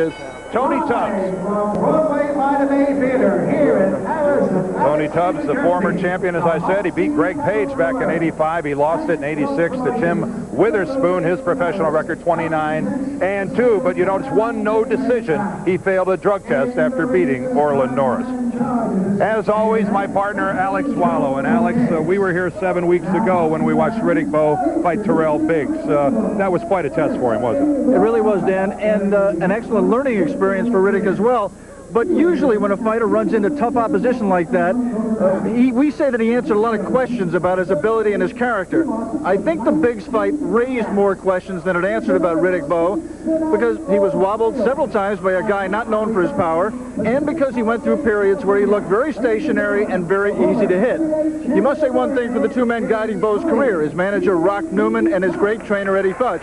is Tony Tubbs. Tony Tubbs, the former champion, as I said. He beat Greg Page back in '85. He lost it in '86 to Tim Witherspoon, his professional record 29-2. But you notice one no decision. He failed a drug test after beating Orland Norris. As always, my partner, Alex Swallow. And Alex, we were here 7 weeks ago when we watched Riddick Bowe fight Terrell Biggs. That was quite a test for him, wasn't it? It really was, Dan, and an excellent learning experience for Riddick as well. But usually when a fighter runs into tough opposition like that, we say that he answered a lot of questions about his ability and his character. I think the Biggs fight raised more questions than it answered about Riddick Bowe, because he was wobbled several times by a guy not known for his power, and because he went through periods where he looked very stationary and very easy to hit. You must say one thing for the two men guiding Bowe's career, his manager Rock Newman and his great trainer Eddie Futch.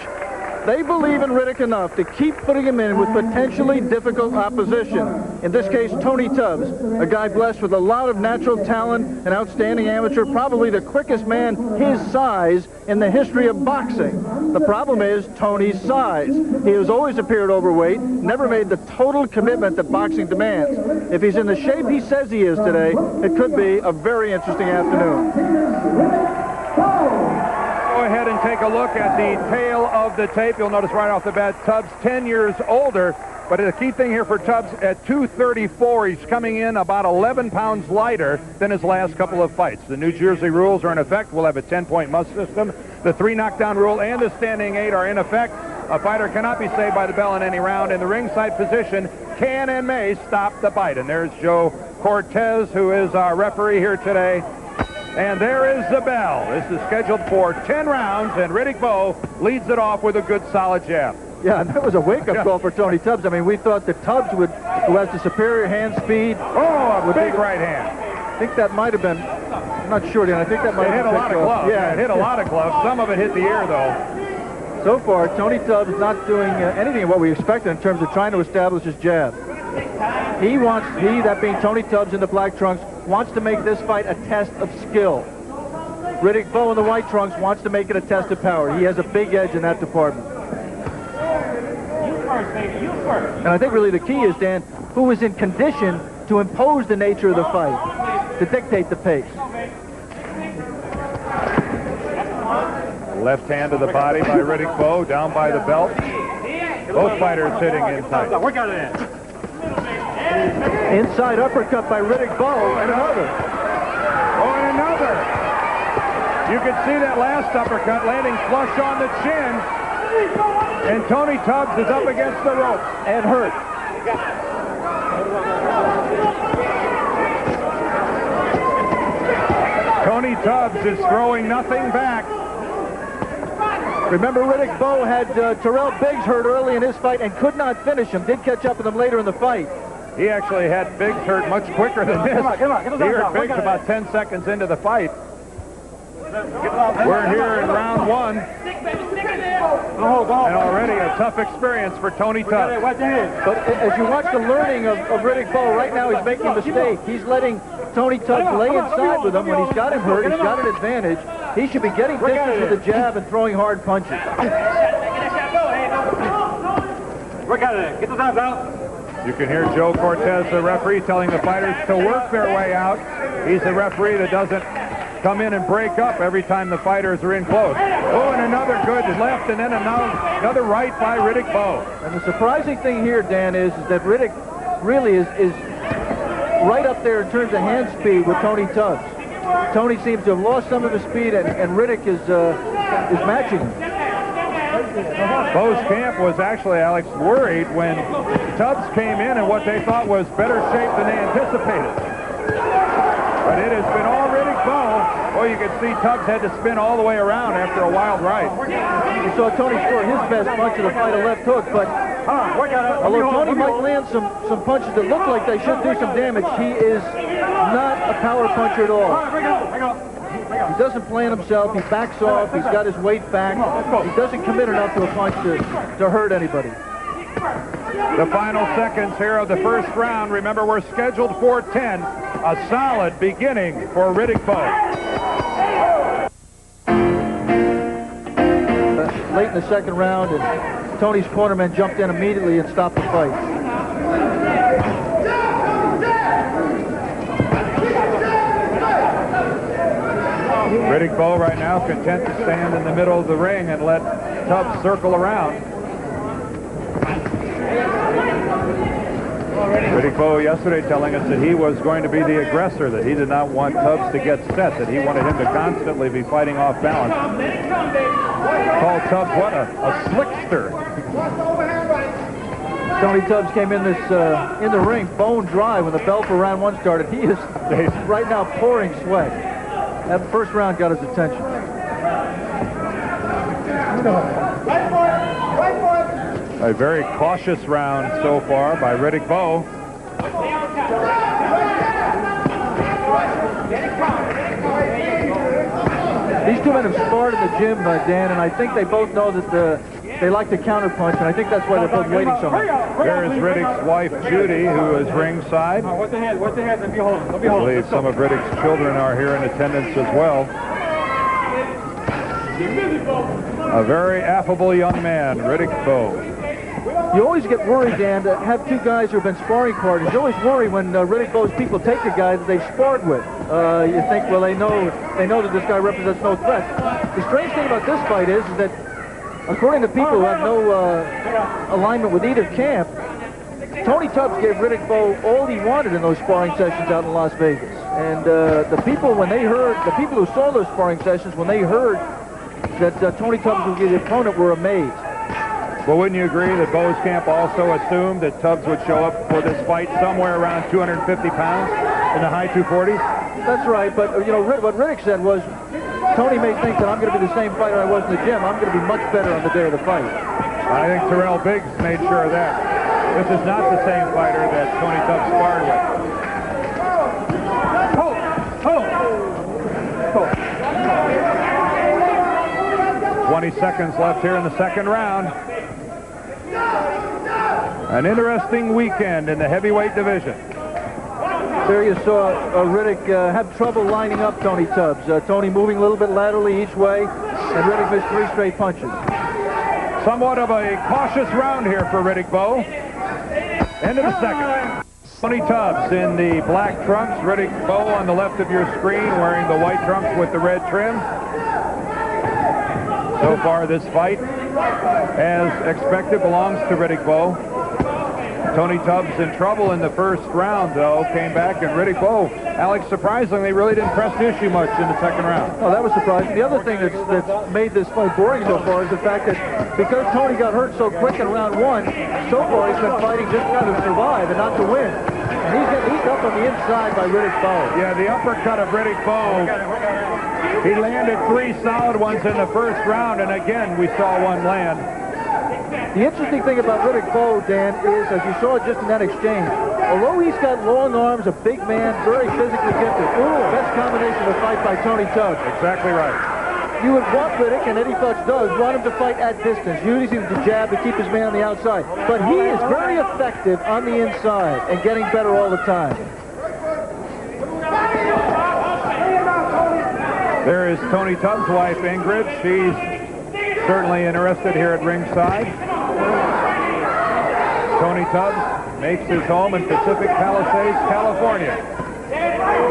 They believe in Riddick enough to keep putting him in with potentially difficult opposition. In this case, Tony Tubbs, a guy blessed with a lot of natural talent, an outstanding amateur, probably the quickest man his size in the history of boxing. The problem is Tony's size. He has always appeared overweight, never made the total commitment that boxing demands. If he's in the shape he says he is today, it could be a very interesting afternoon. Go ahead and take a look at the tail of the tape. You'll notice right off the bat, Tubbs 10 years older. But the key thing here for Tubbs, at 234, he's coming in about 11 pounds lighter than his last couple of fights. The New Jersey rules are in effect. We'll have a 10-point must system. The 3 knockdown rule and the standing 8 are in effect. A fighter cannot be saved by the bell in any round, and the ringside position can and may stop the bite. And there's Joe Cortez, who is our referee here today. And there is the bell. This is scheduled for 10 rounds, and Riddick Bowe leads it off with a good, solid jab. Yeah, and that was a wake-up call for Tony Tubbs. I mean, we thought that Tubbs who has the superior hand speed. Oh, a big right hand. I think that might have been, I'm not sure, Dan. I think that might have hit a lot of gloves. Yeah, it hit a lot of gloves. Some of it hit the ear, though. So far, Tony Tubbs is not doing anything of what we expected in terms of trying to establish his jab. He, that being Tony Tubbs in the black trunks, wants to make this fight a test of skill. Riddick Bowe in the white trunks wants to make it a test of power. He has a big edge in that department. And I think really the key is, Dan, who is in condition to impose the nature of the fight, to dictate the pace. Left hand to the body by Riddick Bowe, down by the belt. Both fighters hitting inside. Inside uppercut by Riddick Bowe, and another. Oh, and another. You can see that last uppercut landing flush on the chin. And Tony Tubbs is up against the ropes and hurt. Tony Tubbs is throwing nothing back. Remember, Riddick Bowe had Terrell Biggs hurt early in his fight and could not finish him. Did catch up with him later in the fight. He actually had Biggs hurt much quicker than this. He hurt Biggs about 10 seconds into the fight. We're here in round 1. And already a tough experience for Tony Tubbs. But as you watch the learning of Riddick Bowe, right now he's making a mistake. He's letting Tony Tubbs lay inside with him. When he's got him hurt, he's got an advantage. He should be getting distance with the jab and throwing hard punches. You can hear Joe Cortez, the referee, telling the fighters to work their way out. He's the referee that doesn't come in and break up every time the fighters are in close. Oh, and another good left, and then another right by Riddick Bowe. And the surprising thing here, Dan, is that Riddick really is right up there in terms of hand speed with Tony Tubbs. Tony seems to have lost some of his speed, and Riddick is matching him. Bowe's camp was actually, Alex, worried when Tubbs came in in what they thought was better shape than they anticipated. But it has been all Riddick Bowe. Well, you can see Tubbs had to spin all the way around after a wild right. You saw Tony score his best punch of the fight, a left hook, but although Tony might land some punches that look like they should do some damage, he is not a power puncher at all. He doesn't plan himself, he backs off, he's got his weight back, he doesn't commit enough to a punch to hurt anybody. The final seconds here of the first round. Remember, we're scheduled for 10. A solid beginning for Riddick Bowe. Late in the second round, and Tony's cornerman jumped in immediately and stopped the fight. Riddick Bowe right now content to stand in the middle of the ring and let Tubbs circle around. Riddick Bowe yesterday telling us that he was going to be the aggressor, that he did not want Tubbs to get set, that he wanted him to constantly be fighting off balance. Called Tubbs what? A slickster. Tony Tubbs came in in the ring bone dry when the bell for round 1 started. He is right now pouring sweat. That first round got his attention. A very cautious round so far by Riddick Bowe. These two men have sparred in the gym, Dan, and I think they both know that they like to counterpunch, and I think that's why they're both waiting so much. There is Riddick's wife, Judy, who is ringside. What's the head? What's the head? I believe some of Riddick's children are here in attendance as well. A very affable young man, Riddick Bowe. You always get worried, Dan, to have two guys who have been sparring partners. You always worry when Riddick Bowe's people take a guy that they've sparred with. You think, well, they know that this guy represents no threat. The strange thing about this fight is that, according to people who have no alignment with either camp, Tony Tubbs gave Riddick Bowe all he wanted in those sparring sessions out in Las Vegas. And the people who saw those sparring sessions, when they heard that Tony Tubbs would be the opponent, were amazed. Well, wouldn't you agree that Bowe's camp also assumed that Tubbs would show up for this fight somewhere around 250 pounds in the high 240s? That's right, but what Riddick said was, Tony may think that I'm going to be the same fighter I was in the gym. I'm going to be much better on the day of the fight. I think Terrell Biggs made sure of that. This is not the same fighter that Tony Tubbs sparred with. 20 seconds left here in the second round. An interesting weekend in the heavyweight division. There you saw Riddick have trouble lining up Tony Tubbs. Tony moving a little bit laterally each way, and Riddick missed 3 straight punches. Somewhat of a cautious round here for Riddick Bowe. End of the second. Tony Tubbs in the black trunks. Riddick Bowe on the left of your screen wearing the white trunks with the red trim. So far this fight, as expected, belongs to Riddick Bowe. Tony Tubbs in trouble in the first round, though, came back, and Riddick Bowe, Alex, surprisingly, really didn't press the issue much in the second round. Oh, that was surprising. The other thing that's made this fight boring so far is the fact that because Tony got hurt so quick in round 1, so far he's been fighting just to kind of survive and not to win. And he's getting eaten up on the inside by Riddick Bowe. Yeah, the uppercut of Riddick Bowe, he landed 3 solid ones in the first round, and again, we saw one land. The interesting thing about Riddick Bowe, Dan, is, as you saw just in that exchange, although he's got long arms, a big man, very physically gifted, best combination of the fight by Tony Tubbs. Exactly right. You would want Riddick, and Eddie Futz does, want him to fight at distance, using the jab to keep his man on the outside. But he is very effective on the inside and getting better all the time. There is Tony Tubbs' wife, Ingrid. She's certainly interested here at ringside. Tony Tubbs makes his home in Pacific Palisades, California.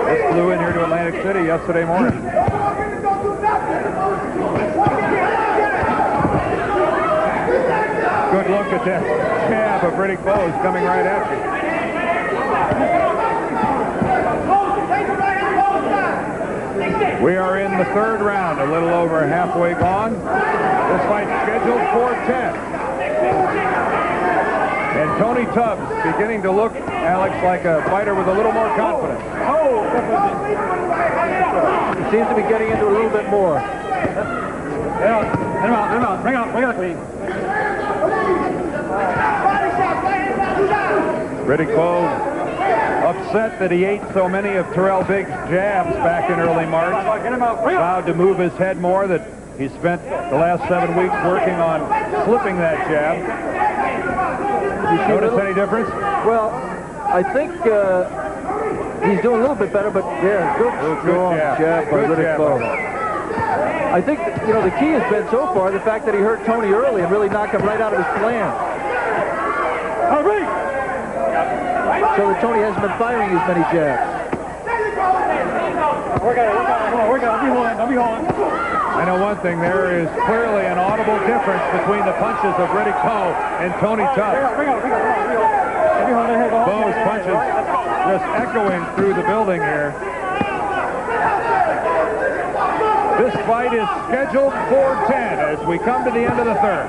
Just flew in here to Atlantic City yesterday morning. Good look at that jab of Riddick Bowe coming right at you. We are in the third round, a little over halfway gone. This fight's scheduled for 10. And Tony Tubbs beginning to look, Alex, like a fighter with a little more confidence. He seems to be getting into a little bit more. Bring out clean. Riddick Bowe upset that he ate so many of Terrell Biggs' jabs back in early March. Vowed to move his head more, that he spent the last 7 weeks working on slipping that jab. Did you notice any difference? Well, I think he's doing a little bit better, but yeah, good strong jab by Riddick Bowe. I think, the key has been so far the fact that he hurt Tony early and really knocked him right out of his plan. So that Tony hasn't been firing as many jabs. Work on it. I'll be holding. I know one thing, there is clearly an audible difference between the punches of Riddick Bowe and Tony Tubbs. Bowe's punches just echoing through the building here. This fight is scheduled for 10 as we come to the end of the third.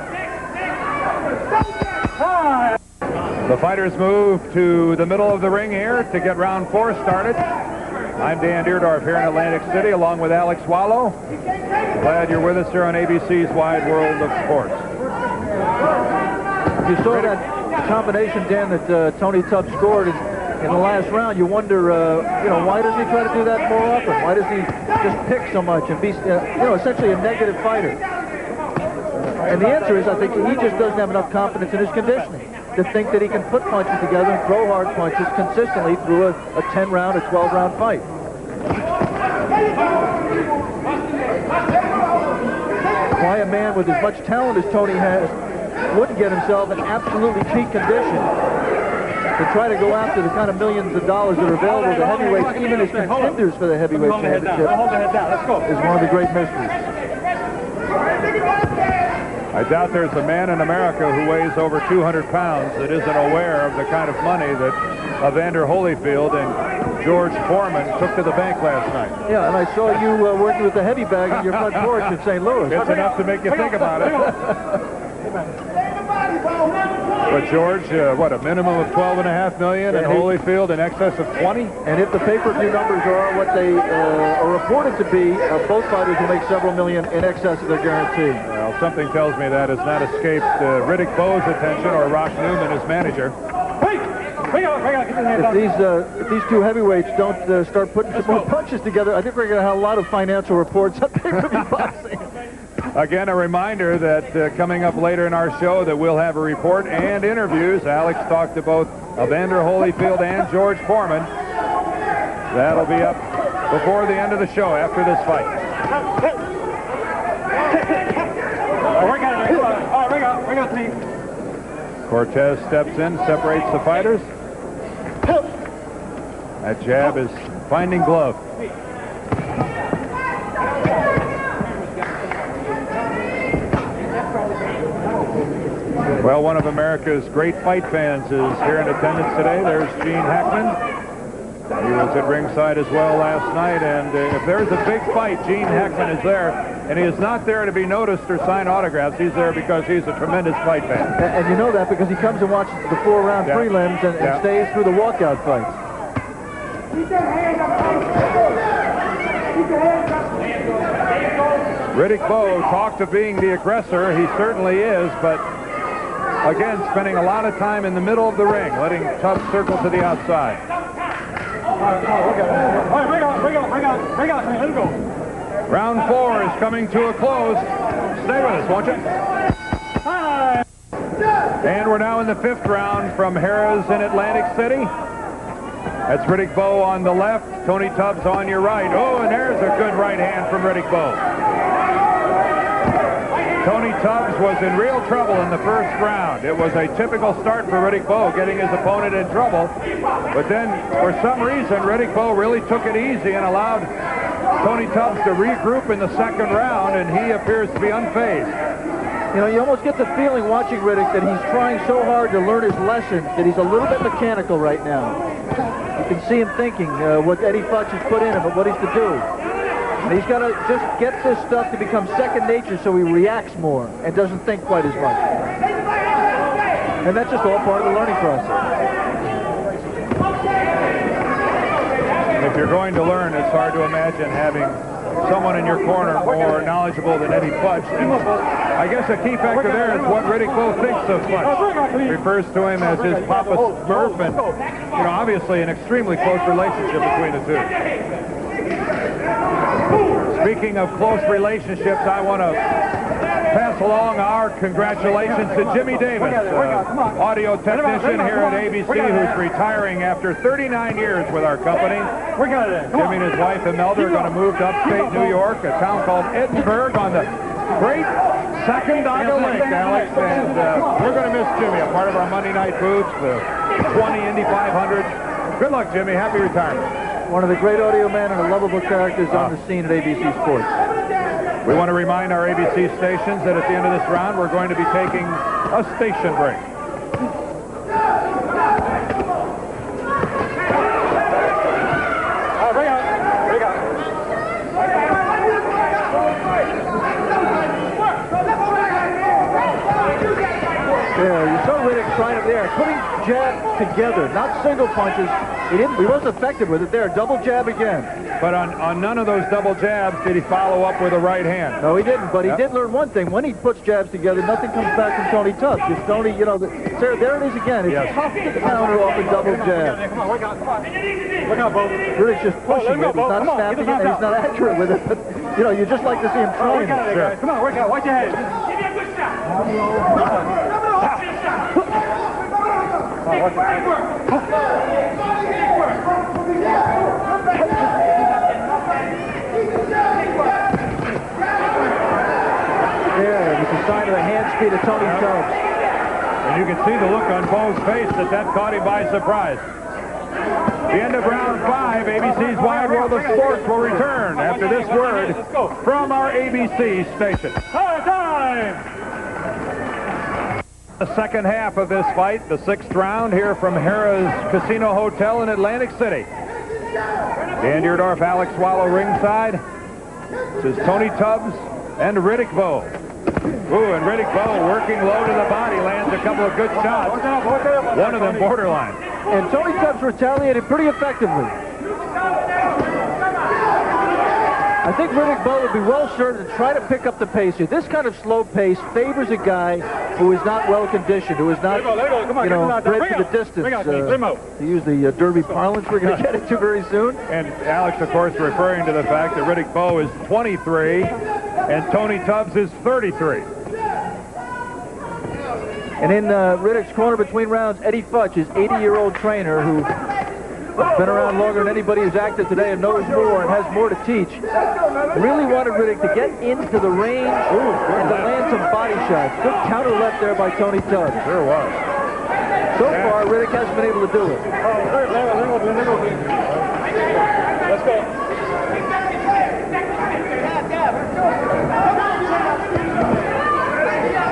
The fighters move to the middle of the ring here to get round 4 started. I'm Dan Deerdorf here in Atlantic City along with Alex Wallow. Glad you're with us here on ABC's Wide World of Sports. You saw that combination, Dan, that Tony Tubbs scored in the last round. You wonder, why doesn't he try to do that more often? Why does he just pick so much and be, essentially a negative fighter? And the answer is, I think he just doesn't have enough confidence in his conditioning to think that he can put punches together and throw hard punches consistently through a 10-round, a 12-round fight. Why a man with as much talent as Tony has wouldn't get himself in absolutely peak condition to try to go after the kind of millions of dollars that are available to heavyweights, even as contenders for the heavyweight championship, is one of the great mysteries. I doubt there's a man in America who weighs over 200 pounds that isn't aware of the kind of money that Evander Holyfield and George Foreman took to the bank last night. Yeah, and I saw you working with the heavy bag on your front porch in St. Louis. It's enough to make you think about it. But George, what, a minimum of $12.5 million, and Holyfield in excess of 20? And if the pay-per-view numbers are what they are reported to be, both fighters will make several million in excess of their guarantee. Well, something tells me that has not escaped Riddick Bowe's attention or Rock Newman, his manager. If these two heavyweights don't start putting some more punches together, I think we're going to have a lot of financial reports on pay-per-view boxing. Again, a reminder that coming up later in our show that we'll have a report and interviews. Alex talked to both Evander Holyfield and George Foreman. That'll be up before the end of the show after this fight. Cortez steps in, separates the fighters. That jab is finding glove. Well, one of America's great fight fans is here in attendance today. There's Gene Hackman. He was at ringside as well last night, and if there's a big fight, Gene Hackman is there, and he is not there to be noticed or sign autographs. He's there because he's a tremendous fight fan. And you know that because he comes and watches the 4-round prelims and stays through the walkout fights. Riddick Bowe talked of being the aggressor. He certainly is, but again, spending a lot of time in the middle of the ring, letting Tubbs circle to the outside. Round 4 is coming to a close. Stay with us, won't you? And we're now in the 5th round from Harrah's in Atlantic City. That's Riddick Bowe on the left, Tony Tubbs on your right. Oh, and there's a good right hand from Riddick Bowe. Tony Tubbs was in real trouble in the 1st round. It was a typical start for Riddick Bowe, getting his opponent in trouble. But then, for some reason, Riddick Bowe really took it easy and allowed Tony Tubbs to regroup in the 2nd round, and he appears to be unfazed. You know, you almost get the feeling watching Riddick that he's trying so hard to learn his lesson that he's a little bit mechanical right now. You can see him thinking what Eddie Futch has put in him and what he's to do. And he's got to just get this stuff to become second nature so he reacts more and doesn't think quite as much. And that's just all part of the learning process. If you're going to learn, it's hard to imagine having someone in your corner more knowledgeable than Eddie Futch. And I guess a key factor there is what Riddick Bowe thinks of Futch. He refers to him as his Papa Smurf, and, obviously an extremely close relationship between the two. Speaking of close relationships, I want to pass along our congratulations to Jimmy Davis, audio technician here at ABC, who's retiring after 39 years with our company. Jimmy and his wife Imelda are going to move to upstate New York, a town called Edinburgh on the great Sacandaga Lake, Alex. And we're going to miss Jimmy, a part of our Monday night booths, the 20 Indy 500. Good luck, Jimmy. Happy retirement. One of the great audio men and a lovable characters on the scene at ABC Sports. We want to remind our ABC stations that at the end of this round, we're going to be taking a station break. Yeah, you saw Riddick trying it there, putting jabs together, not single punches. He wasn't effective with it there. Double jab again. But on none of those double jabs did he follow up with a right hand. No, he didn't. But he did learn one thing. When he puts jabs together, nothing comes back from Tony Tubbs. Just Tony, you know, there it is again. It's tough to counter off a double jab. Come on, work out, Bowe. Riddick's just pushing it. He's not snapping it, and he's not accurate with it. But, you know, you just like to see him trying it. Sure. Come on, work out. Watch your head. Give me a good shot. Yeah, it's a sign of the hand speed of Tony Tubbs. And you can see the look on Bowe's face that caught him by surprise. The end of round 5, ABC's Wide World of Sports will return after this word from our ABC station. Time! The second half of this fight, the 6th round here from Harrah's Casino Hotel in Atlantic City. Dan Deerdorf, Alex Swallow ringside. This is Tony Tubbs and Riddick Bowe. Ooh, and Riddick Bowe working low to the body, lands a couple of good shots. One of them borderline. And Tony Tubbs retaliated pretty effectively. I think Riddick Bowe would be well served to try to pick up the pace here. This kind of slow pace favors a guy who is not well conditioned, who is not, you know, bred to the distance. To use the Derby parlance we're going to get into very soon. And Alex, of course, referring to the fact that Riddick Bowe is 23 and Tony Tubbs is 33. And in Riddick's corner between rounds, Eddie Futch, his 80-year-old trainer who's been around longer than anybody who's active today and knows more and has more to teach, really wanted Riddick to get into the range and to land some body shots. Good counter left there by Tony Tubbs. Sure was. So far, Riddick hasn't been able to do it. Let's go.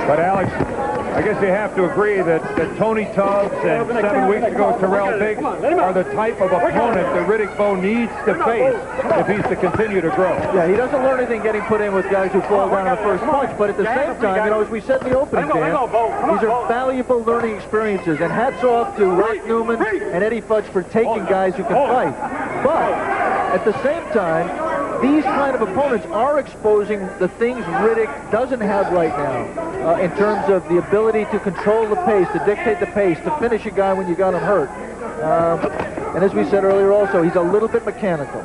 But Alex, I guess you have to agree that Tony Tubbs and 7 weeks ago Terrell Biggs are the type of opponent that Riddick Bowe needs to face if he's to continue to grow. Yeah, he doesn't learn anything getting put in with guys who fall down on the first punch, but at the same time, you know, as we said in the opening, Dan, these are valuable learning experiences, and hats off to Rock Newman and Eddie Futch for taking guys who can fight. But at the same time, these kind of opponents are exposing the things Riddick doesn't have right now in terms of the ability to control the pace, to dictate the pace, to finish a guy when you got him hurt. And as we said earlier also, he's a little bit mechanical.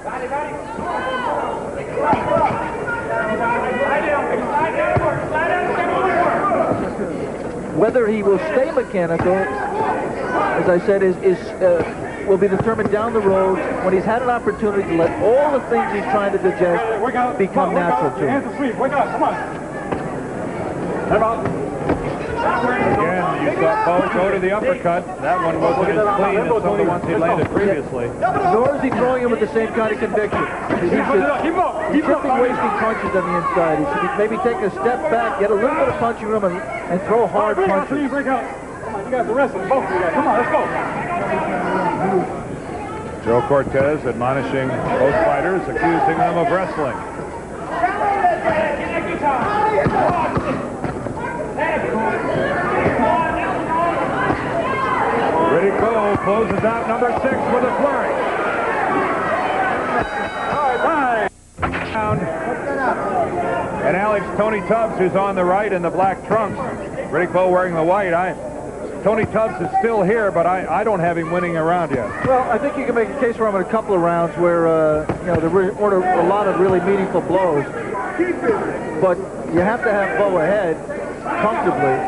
Whether he will stay mechanical, as I said, will be determined down the road when he's had an opportunity to let all the things he's trying to digest become natural to him. Again, you saw Bowe go to the uppercut. That one wasn't as clean as some of the ones he landed previously. Nor is he throwing him with the same kind of conviction. He should be wasting punches on the inside. He should maybe take a step back, get a little bit of punching room, and throw hard punches. You guys the rest of them, both of you guys. Come on, let's go. Joe Cortez admonishing both fighters, accusing them of wrestling. Riddick Bowe closes out number 6 with a flurry. And Alex, Tony Tubbs, who's on the right in the black trunks. Riddick Bowe wearing the white. Tony Tubbs is still here, but I don't have him winning a round yet. Well, I think you can make a case for him in a couple of rounds where, you know, there were a lot of really meaningful blows. But you have to have Bowe ahead comfortably.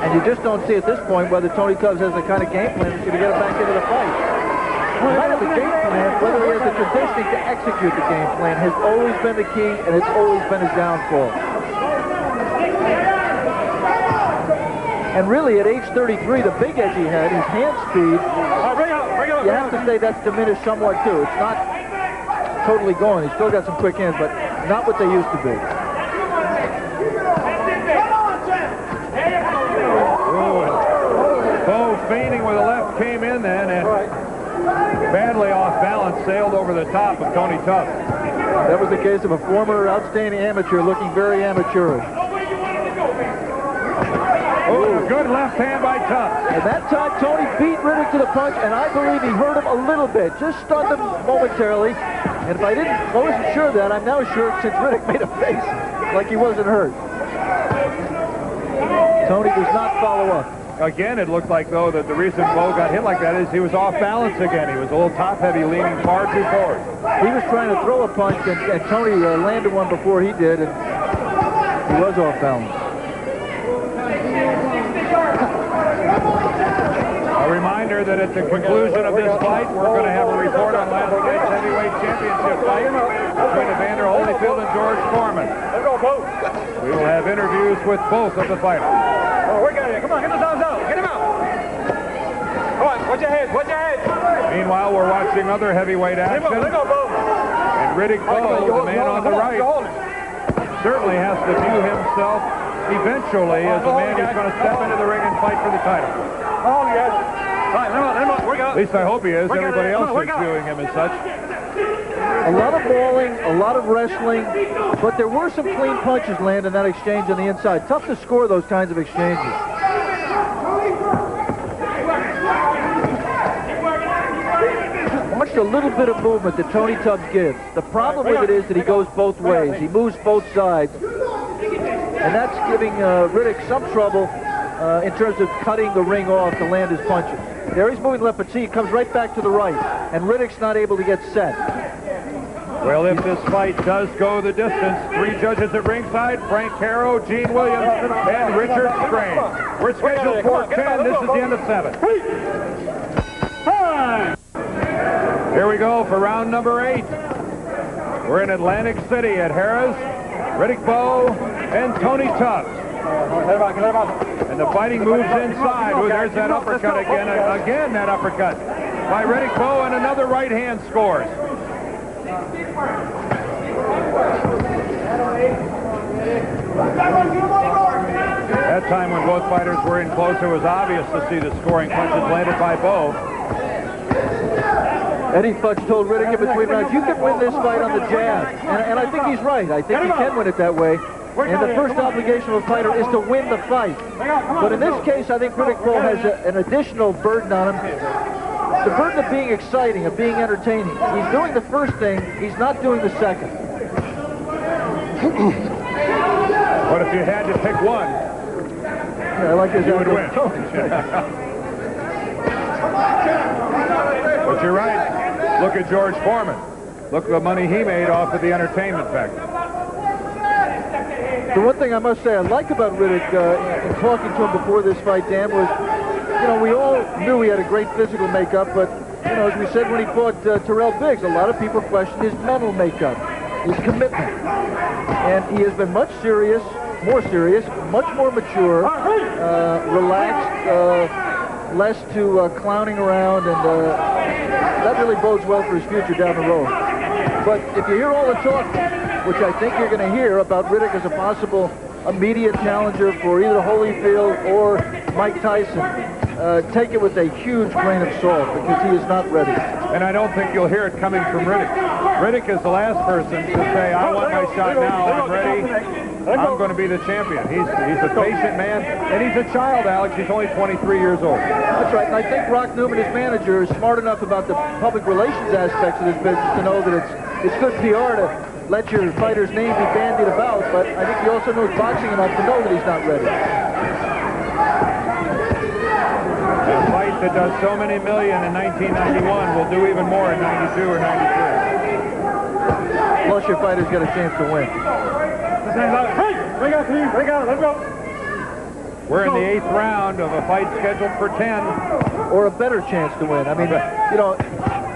And you just don't see at this point whether Tony Tubbs has the kind of game plan that's going to get him back into the fight. He might have the game plan, whether he has the conditioning to execute the game plan has always been the key, and it's always been his downfall. And really, at age 33, the big edge he had, his hand speed, you have to say that's diminished somewhat too. It's not totally gone. He's still got some quick hands, but not what they used to be. Bowe feigning with the left came in then and badly off balance, sailed over the top of Tony Tubbs. That was the case of a former outstanding amateur looking very amateurish. Oh, good left hand by Tubbs. And that time, Tony beat Riddick to the punch, and I believe he hurt him a little bit. Just stunned him momentarily. And if I wasn't sure of that, I'm now sure since Riddick made a face like he wasn't hurt. Tony does not follow up. Again, it looked like, though, that the reason Bowe got hit like that is he was off balance again. He was a little top-heavy, leaning far too forward. He was trying to throw a punch, and Tony landed one before he did, and he was off balance. A reminder that at the conclusion of this fight, we're going to have a report on last night's heavyweight championship fight between Evander Holyfield and George Foreman. We will have interviews with both of the fighters. Oh, work out here. Come on, get the thumbs out. Get him out. Come on, watch your head. Watch your head. Meanwhile, we're watching other heavyweight action. Let go, Bowe. And Riddick Bowe, the man on the right, certainly has to view himself eventually as a man who's going to step into the ring and fight for the title. Oh, yes. All right, let him out. Work out. At least I hope he is. Everybody else is viewing him as such. A lot of brawling, a lot of wrestling, but there were some clean punches land in that exchange on the inside. Tough to score those kinds of exchanges. Watch the little bit of movement that Tony Tubbs gives. The problem with it is that he goes both ways. He moves both sides. And that's giving Riddick some trouble in terms of cutting the ring off to land his punches. There he's moving left, but see, he comes right back to the right. And Riddick's not able to get set. Well, if this fight does go the distance, 3 judges at ringside, Frank Caro, Gene Williams, and Richard Strange. We're scheduled for 10. This is the end of 7. Here we go for round number 8. We're in Atlantic City at Harrah's. Riddick Bowe and Tony Tubbs. And the fighting moves inside. Ooh, there's that uppercut again. Again, that uppercut by Riddick Bowe, and another right hand scores. That time when both fighters were in close, it was obvious to see the scoring punches landed by Bowe. Eddie Futch told Riddick in between rounds, you can win this fight on the jab. And I think he's right. I think he can win it that way. And the first obligation of a fighter is to win the fight. But in this case, I think Riddick Bowe has an additional burden on him. The burden of being exciting, of being entertaining. He's doing the first thing, he's not doing the second. But if you had to pick one, yeah, I like his you would win. But you're right. Look at George Foreman. Look at the money he made off of the entertainment factor. The one thing I must say I like about Riddick in talking to him before this fight, Dan, was, you know, we all knew he had a great physical makeup, but, you know, as we said when he fought Terrell Biggs, a lot of people questioned his mental makeup, his commitment. And he has been much more serious, much more mature, relaxed, less to clowning around, and that really bodes well for his future down the road. But if you hear all the talk, which I think you're going to hear about Riddick as a possible immediate challenger for either Holyfield or Mike Tyson, take it with a huge grain of salt, because he is not ready. And I don't think you'll hear it coming from Riddick. Riddick is the last person to say, I want my shot now, I'm ready, I'm going to be the champion. He's a patient man, and he's a child, Alex. He's only 23 years old. That's right, and I think Rock Newman, his manager, is smart enough about the public relations aspects of this business to know that it's good PR to let your fighter's name be bandied about, but I think he also knows boxing enough to know that he's not ready. A fight that does so many million in 1991 will do even more in 92 or 93. Plus your fighter's got a chance to win. Bring out, let's go. We're in the 8th round of a fight scheduled for 10. Or a better chance to win. I mean, you know,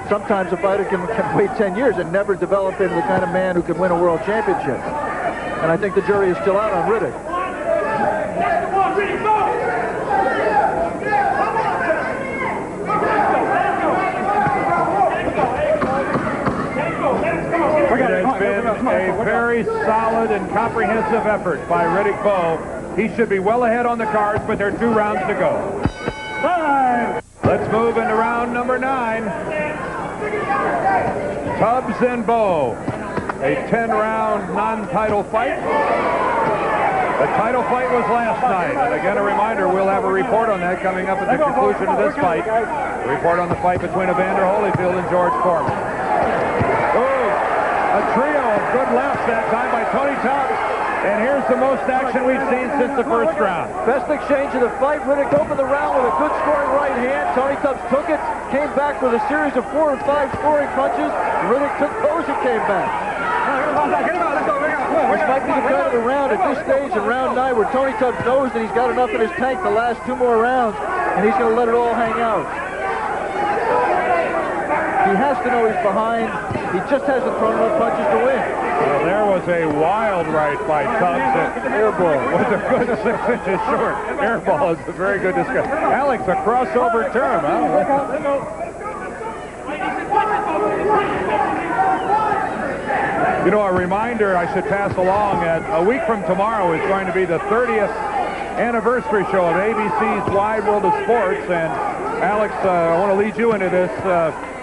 sometimes a fighter can wait 10 years and never develop into the kind of man who can win a world championship. And I think the jury is still out on Riddick. It's been a very solid and comprehensive effort by Riddick Bowe. He should be well ahead on the cards, but there are 2 rounds to go. Let's move into round number 9. Tubbs and Bowe. A 10-round non-title fight. The title fight was last night. And again, a reminder, we'll have a report on that coming up at the conclusion of this fight. A report on the fight between Evander Holyfield and George Foreman. A trio of good lefts that time by Tony Tubbs. And here's the most action we've seen since the first round. Best exchange of the fight. Riddick opened the round with a good scoring right hand. Tony Tubbs took it, came back with a series of 4 and 5 scoring punches. Riddick took those and came back. This might be the kind of the round at this stage in round 9 where Tony Tubbs knows that he's got enough in his tank to last 2 more rounds, and he's going to let it all hang out. He has to know he's behind. He just hasn't thrown enough punches to win. Well, there was a wild right by Tubbs. Airball was a good 6 inches short. Airball is a very good discussion. Alex, a crossover term, huh? You know, a reminder I should pass along that a week from tomorrow is going to be the 30th anniversary show of ABC's Wide World of Sports. And Alex, I want to lead you into this.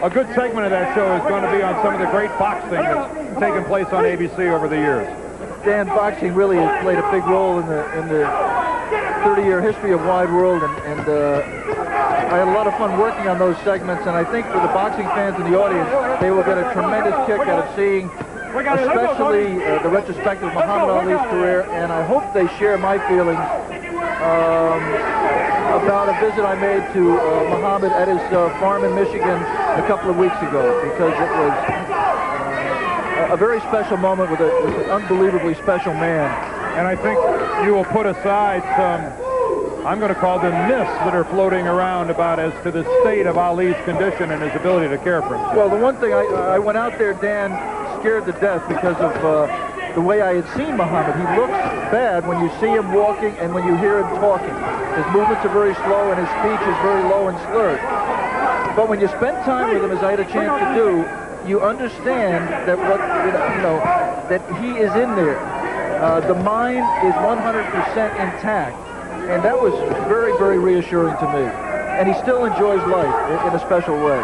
A good segment of that show is going to be on some of the great boxing that's taken place on ABC over the years. Dan, boxing really has played a big role in the 30-year history of Wide World, and I had a lot of fun working on those segments, and I think for the boxing fans in the audience, they will get a tremendous kick out of seeing especially the retrospective of Muhammad Ali's career, and I hope they share my feelings about a visit I made to Muhammad at his farm in Michigan a couple of weeks ago, because it was a very special moment with an unbelievably special man. And I think you will put aside some, I'm going to call them myths that are floating around about as to the state of Ali's condition and his ability to care for himself. Well, the one thing, I went out there, Dan, scared to death because of the way I had seen Muhammad. He looks bad when you see him walking and when you hear him talking. His movements are very slow and his speech is very low and slurred. But when you spend time with him, as I had a chance to do, you understand that that he is in there. The mind is 100% intact, and that was very, very reassuring to me. And he still enjoys life in a special way.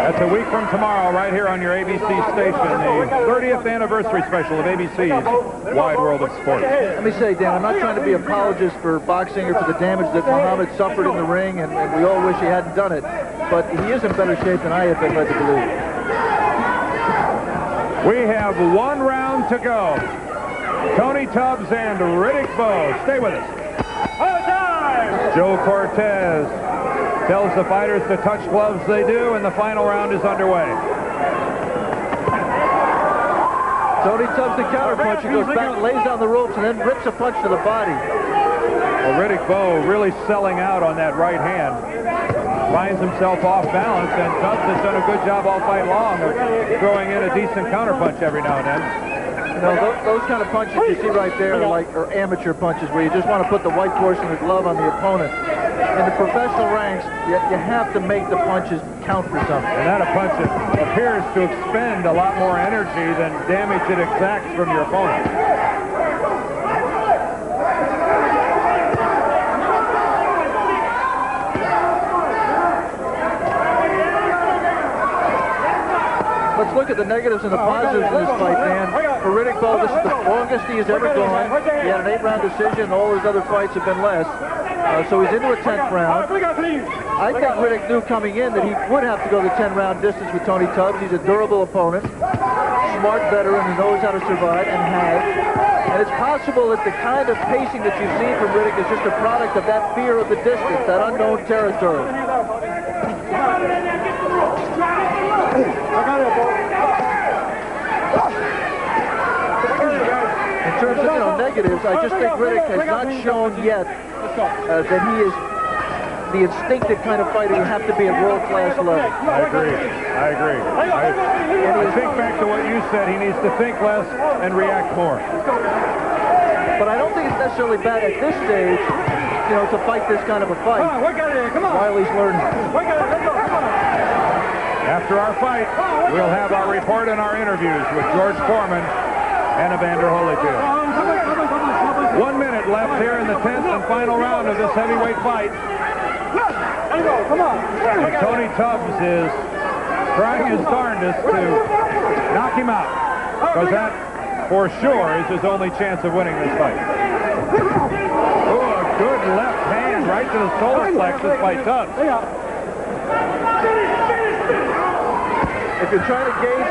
That's a week from tomorrow, right here on your ABC station, the 30th anniversary special of ABC's Wide World of Sports. Let me say, Dan, I'm not trying to be apologist for boxing or for the damage that Muhammad suffered in the ring, and we all wish he hadn't done it, but he is in better shape than I have been led to believe. We have 1 round to go. Tony Tubbs and Riddick Bowe. Stay with us. Joe Cortez tells the fighters to touch gloves they do, and the final round is underway. Tony Tubbs the counterpunch. He goes back, lays down the ropes, and then rips a punch to the body. Well, Riddick Bowe really selling out on that right hand. Finds himself off balance, and Tubbs has done a good job all fight long of throwing in a decent counterpunch every now and then. You know, those kind of punches you see right there are amateur punches where you just want to put the white portion of the glove on the opponent. In the professional ranks, you have to make the punches count for something. And that a punch that appears to expend a lot more energy than damage it exacts from your opponent. Let's look at the negatives and the positives in this fight, man. For Riddick Bowe, this is the longest he has ever gone. He had an 8-round decision. All his other fights have been less. So he's into a 10th round. I think Riddick knew coming in that he would have to go the 10-round distance with Tony Tubbs. He's a durable opponent, smart veteran who knows how to survive, and has. And it's possible that the kind of pacing that you've seen from Riddick is just a product of that fear of the distance, that unknown territory. In terms of is I just think Riddick has not shown yet that he is the instinctive kind of fighter you have to be at world-class level. I agree. I think back to what you said. He needs to think less and react more. But I don't think it's necessarily bad at this stage, you know, to fight this kind of a fight. Come on, work out of here. Come on. While he's learning. Work out of here. Let's go. Come on. After our fight, we'll have our report and our interviews with George Foreman and Evander Holyfield. 1 minute left here in the 10th and final round of this heavyweight fight. Come on. And Tony Tubbs is trying his darndest to knock him out, because that, for sure, is his only chance of winning this fight. Oh, a good left hand right to the solar plexus by Tubbs. If you're trying to gauge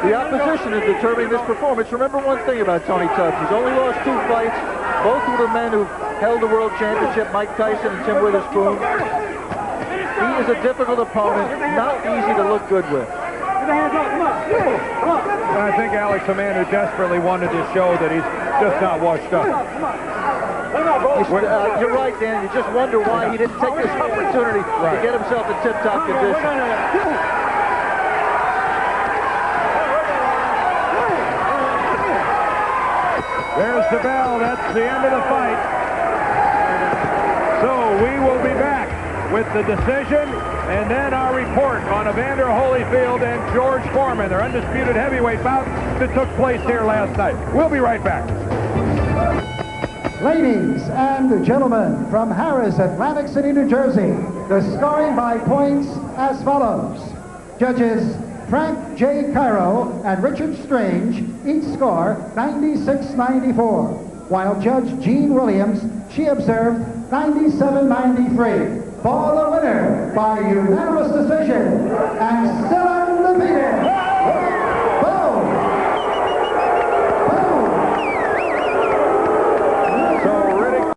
the opposition in determining this performance, remember one thing about Tony Tubbs. He's only lost 2 fights, both with the men who held the world championship, Mike Tyson and Tim Witherspoon. He is a difficult opponent, not easy to look good with. And I think Alex, a man who desperately wanted to show that he's just not washed up. You're right, Dan. You just wonder why he didn't take this opportunity to get himself in tip-top condition. There's the bell. That's the end of the fight. So we will be back with the decision and then our report on Evander Holyfield and George Foreman, their undisputed heavyweight bout that took place here last night. We'll be right back. Ladies and gentlemen, from Harris, Atlantic City, New Jersey, the scoring by points as follows. Judges Frank J. Cairo and Richard Strange each score 96-94, while Judge Jean Williams, she observed 97-93. For the winner by unanimous decision and